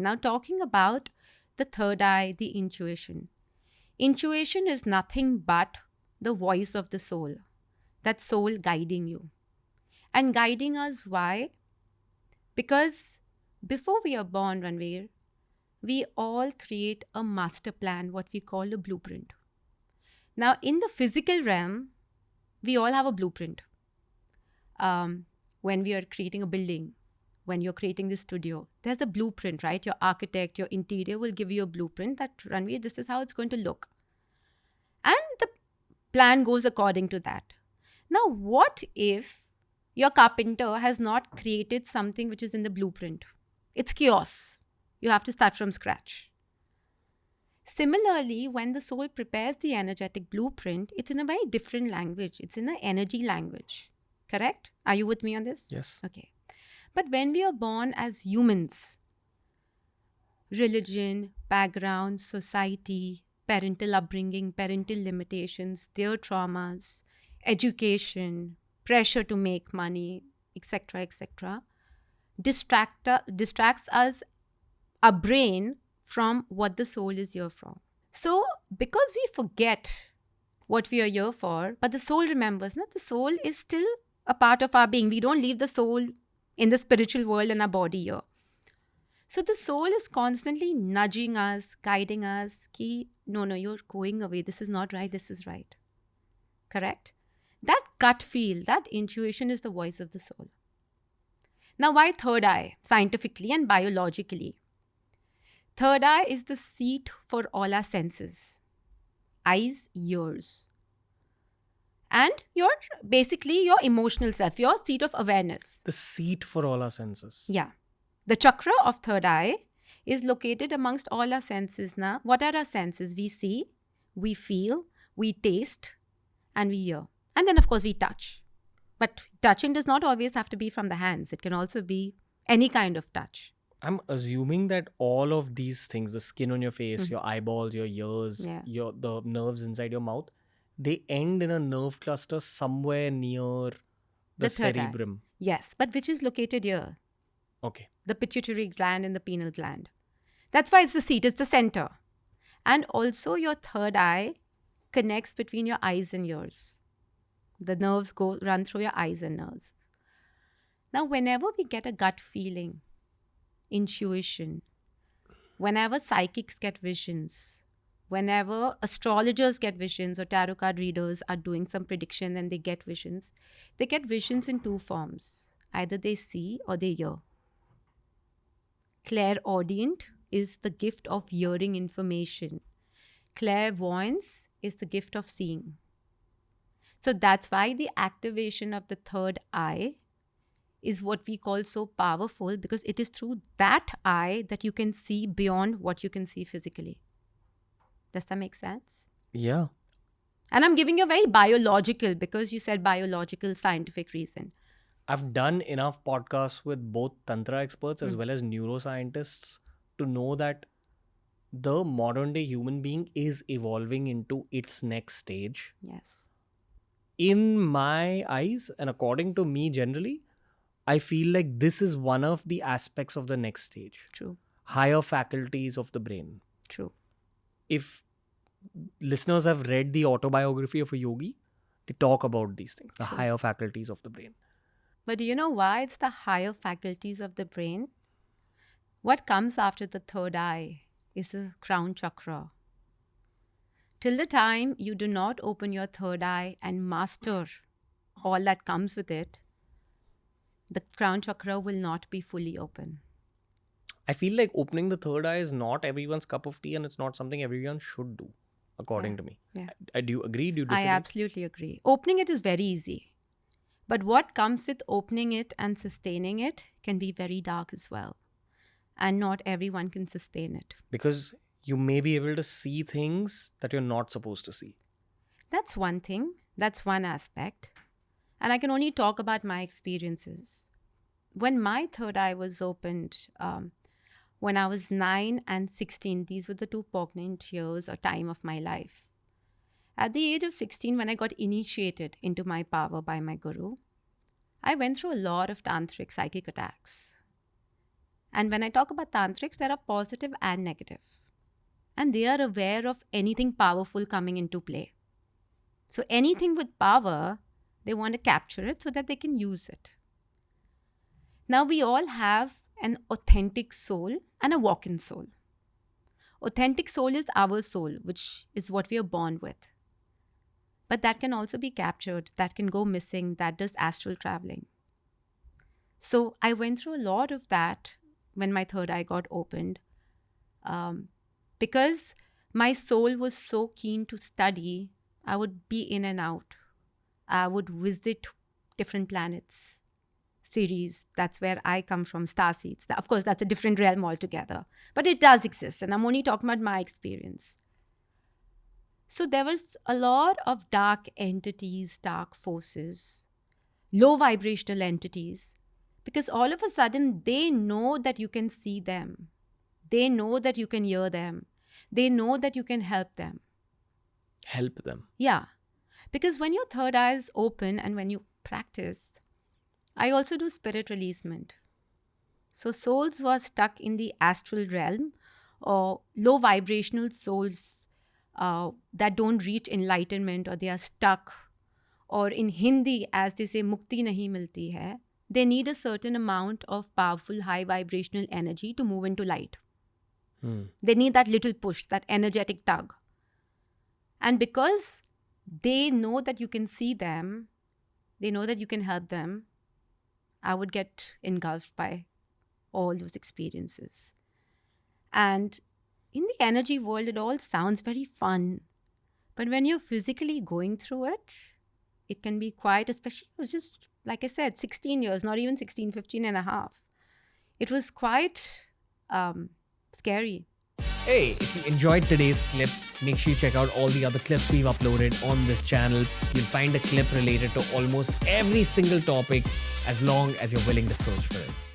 Now, talking about the third eye, the intuition. Intuition is nothing but the voice of the soul, that soul guiding you. And guiding us, why? Because before we are born, Ranveer, we all create a master plan, what we call a blueprint. Now, in the physical realm, we all have a blueprint. When we are creating a building, when you're creating the studio, there's a blueprint, right? Your architect, your interior will give you a blueprint that, Ranveer, this is how it's going to look. And the plan goes according to that. Now, what if your carpenter has not created something which is in the blueprint? It's chaos. You have to start from scratch. Similarly, when the soul prepares the energetic blueprint, it's in a very different language. It's in an energy language. Correct? Are you with me on this? Yes. Okay. But when we are born as humans, religion, background, society, parental upbringing, parental limitations, their traumas, education, pressure to make money, etc., distracts us, our brain, from what the soul is here for. So, because we forget what we are here for, but the soul remembers, the soul is still a part of our being. We don't leave the soul in the spiritual world and our body here. So the soul is constantly nudging us, guiding us, ki, no, you're going away. This is not right. This is right. Correct? That gut feel, that intuition is the voice of the soul. Now, why third eye, scientifically and biologically? Third eye is the seat for all our senses. Eyes, ears. And basically your emotional self, your seat of awareness. The seat for all our senses. Yeah. The chakra of third eye is located amongst all our senses. Now, what are our senses? We see, we feel, we taste, and we hear. And then, of course, we touch. But touching does not always have to be from the hands. It can also be any kind of touch. I'm assuming that all of these things, the skin on your face, your eyeballs, your ears, the nerves inside your mouth, they end in a nerve cluster somewhere near the third eye. cerebrum. Yes, but which is located here? Okay. The pituitary gland and the pineal gland. That's why it's the seat, it's the center. And also your third eye connects between your eyes and ears. The nerves run through your eyes and nerves. Now, whenever we get a gut feeling, intuition, whenever psychics get visions, whenever astrologers get visions or tarot card readers are doing some prediction and they get visions in two forms. Either they see or they hear. Clairaudient is the gift of hearing information. Clairvoyance is the gift of seeing. So that's why the activation of the third eye is what we call so powerful, because it is through that eye that you can see beyond what you can see physically. Does that make sense? Yeah. And I'm giving you a very biological, because you said biological, scientific reason. I've done enough podcasts with both Tantra experts as well as neuroscientists to know that the modern day human being is evolving into its next stage. Yes. In my eyes, and according to me generally, I feel like this is one of the aspects of the next stage. True. Higher faculties of the brain. True. If listeners have read the autobiography of a yogi, they talk about these things, the higher faculties of the brain. But do you know why it's the higher faculties of the brain? What comes after the third eye is the crown chakra. Till the time you do not open your third eye and master all that comes with it, the crown chakra will not be fully open. I feel like opening the third eye is not everyone's cup of tea, and it's not something everyone should do, according to me. Yeah. Do you agree? Do you disagree? I absolutely agree. Opening it is very easy. But what comes with opening it and sustaining it can be very dark as well. And not everyone can sustain it. Because you may be able to see things that you're not supposed to see. That's one thing. That's one aspect. And I can only talk about my experiences. When my third eye was opened, when I was 9 and 16, these were the two poignant years or time of my life. At the age of 16, when I got initiated into my power by my guru, I went through a lot of tantric psychic attacks. And when I talk about tantrics, there are positive and negative. And they are aware of anything powerful coming into play. So anything with power, they want to capture it so that they can use it. Now we all have an authentic soul and a walk-in soul. Authentic soul is our soul, which is what we are born with. But that can also be captured, that can go missing, that does astral traveling. So I went through a lot of that when my third eye got opened. Because my soul was so keen to study, I would be in and out. I would visit different planets, Ceres. That's where I come from, starseeds. Of course, that's a different realm altogether. But it does exist, and I'm only talking about my experience. So there was a lot of dark entities, dark forces, low vibrational entities, because all of a sudden they know that you can see them. They know that you can hear them. They know that you can help them. Help them. Yeah. Because when your third eye is open and when you practice, I also do spirit releasement. So souls who are stuck in the astral realm or low vibrational souls that don't reach enlightenment, or they are stuck, or in Hindi, as they say, mukti nahi milti hai, they need a certain amount of powerful high vibrational energy to move into light. They need that little push, that energetic tug. And because they know that you can see them, they know that you can help them, I would get engulfed by all those experiences. And in the energy world, it all sounds very fun. But when you're physically going through it, it can be quite, especially, it was just, like I said, 16 years, not even 16, 15 and a half. It was quite scary. Hey, if you enjoyed today's clip, make sure you check out all the other clips we've uploaded on this channel. You'll find a clip related to almost every single topic as long as you're willing to search for it.